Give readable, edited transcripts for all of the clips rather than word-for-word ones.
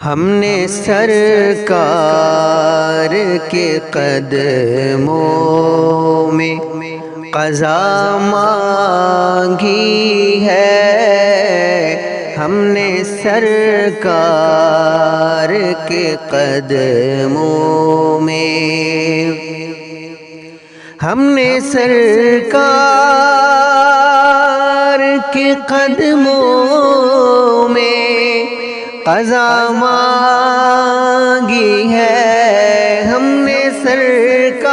ہم نے سرکار کے قدموں میں قضا مانگی ہے، ہم نے سرکار کے قدموں میں، ہم نے سرکار کے قدموں میں قضا مانگی ہے، ہم نے سرکار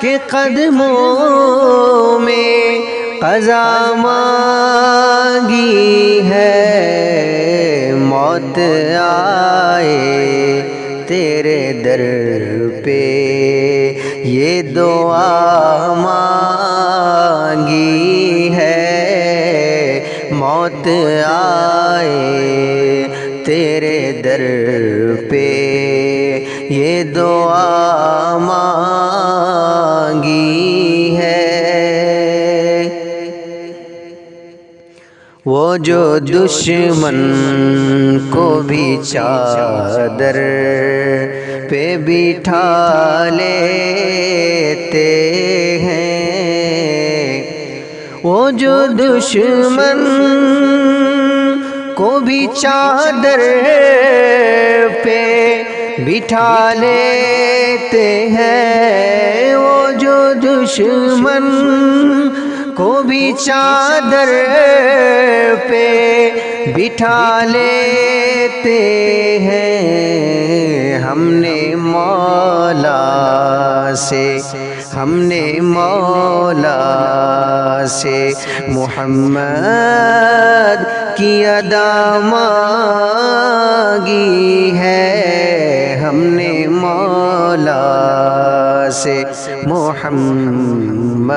کے قدموں میں قضا مانگی ہے۔ موت آئے تیرے در پہ یہ دعا مانگی ہے، موت آئے تیرے در پہ یہ دعا مانگی ہے۔ وہ جو دشمن کو بھی چادر پہ بٹھا لیتے ہیں، وہ جو دشمن کو بھی چادر پہ بٹھا لیتے ہیں، وہ جو دشمن کو بھی چادر پہ بٹھا لیتے ہیں۔ ہم نے مولا سے محمد کی ادا مانگی ہے، ہم نے مولا سے محمد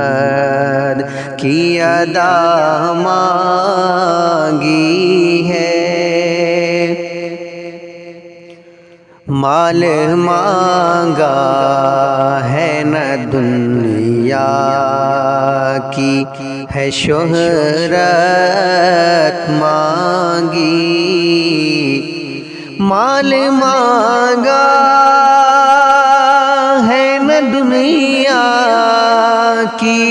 کی ادا مانگی ہے۔ مال مانگا ہے نہ دنیا کی، ہے شہرت مانگی، مال مانگا ہے نہ دنیا کی،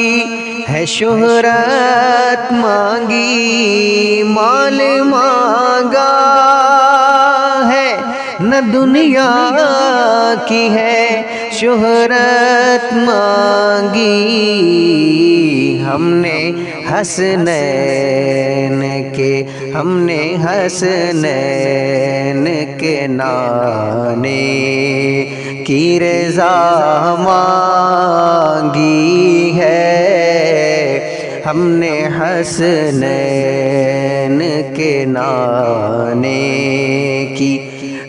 ہے شہرت مانگی، مال مانگا ہے نہ دنیا کی، ہے شہرت مانگی۔ ہم نے حسنین کے نانے کی رضا مانگی ہے، ہم نے حسنین کے نانے کی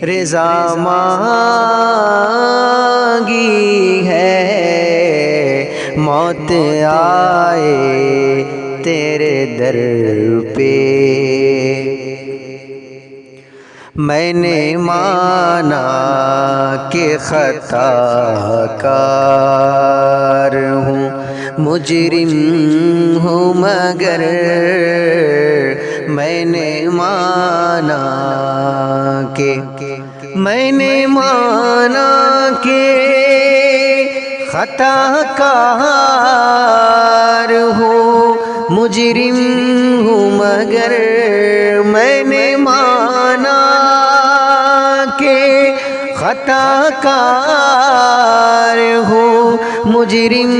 رضا مانگی ہے۔ موت آئے تیرے در پہ میں نے مانا کہ خطا کار ہوں، مجرم ہوں، مگر میں نے مانا کہ خطا کار ہوں، مجرم ہوں، مگر میں نے مانا کہ خطا کار ہوں، مجرم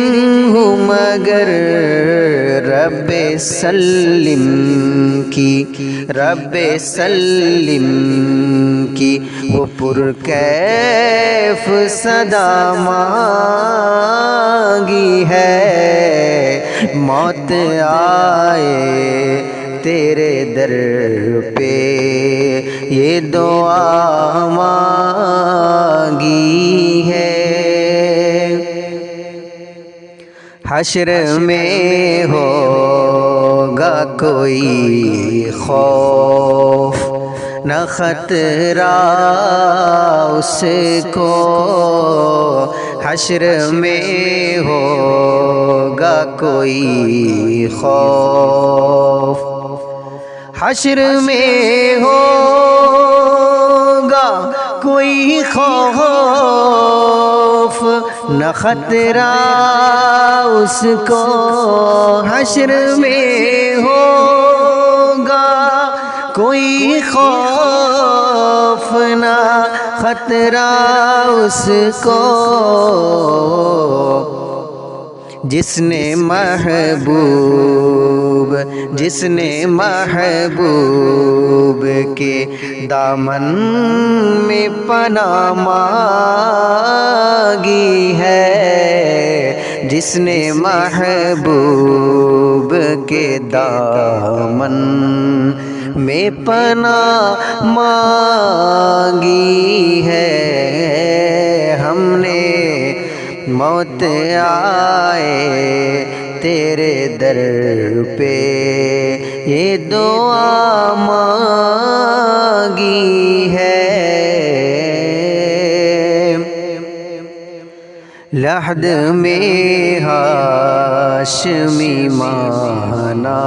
ہوں، مگر رب سلم کی وہ پرکیف صدا مانگی ہے۔ موت آئے تیرے در پہ یہ دعا مانگی ہے۔ حشر میں ہوگا کوئی خوف نہ خطرہ اس کو، حشر میں ہوگا کوئی خوف حشر میں ہوگا کوئی خوف نہ خطرہ اس کو، حشر میں ہوگا کوئی خوف نہ خطرہ اس کو، جس نے محبوب کے دامن میں پناہ مانگی ہے، جس نے محبوب کے دامن میں پناہ مانگی ہے، ہم نے موت آئے تیرے در پہ یہ دعا مانگی ہے، لحد میں ہاشمی مانا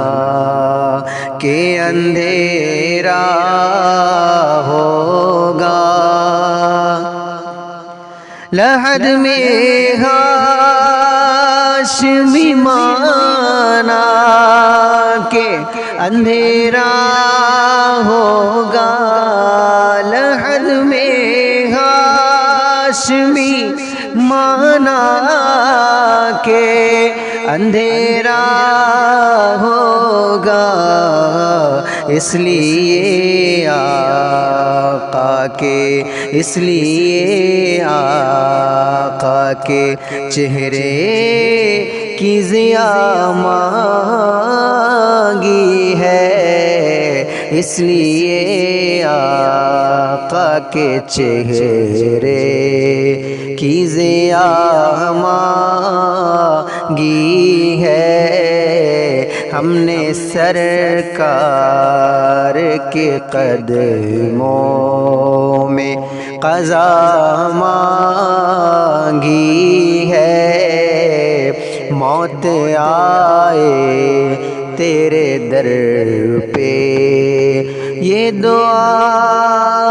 کہ اندھیرا ہوگا، لحد میں ہاشمی مانا کہ اندھیرا ہوگا، لحد میں ہاشمی مانا کہ اندھیرا ہوگا، اس لیے آقا کے چہرے کی ضیاء مانگی ہے، اس لیے آقا کے چہرے کی ضیاء مانگی ہے، ہم نے سرکار کے قدموں میں قضا مانگی ہے، موت آئے تیرے در پہ یہ دعا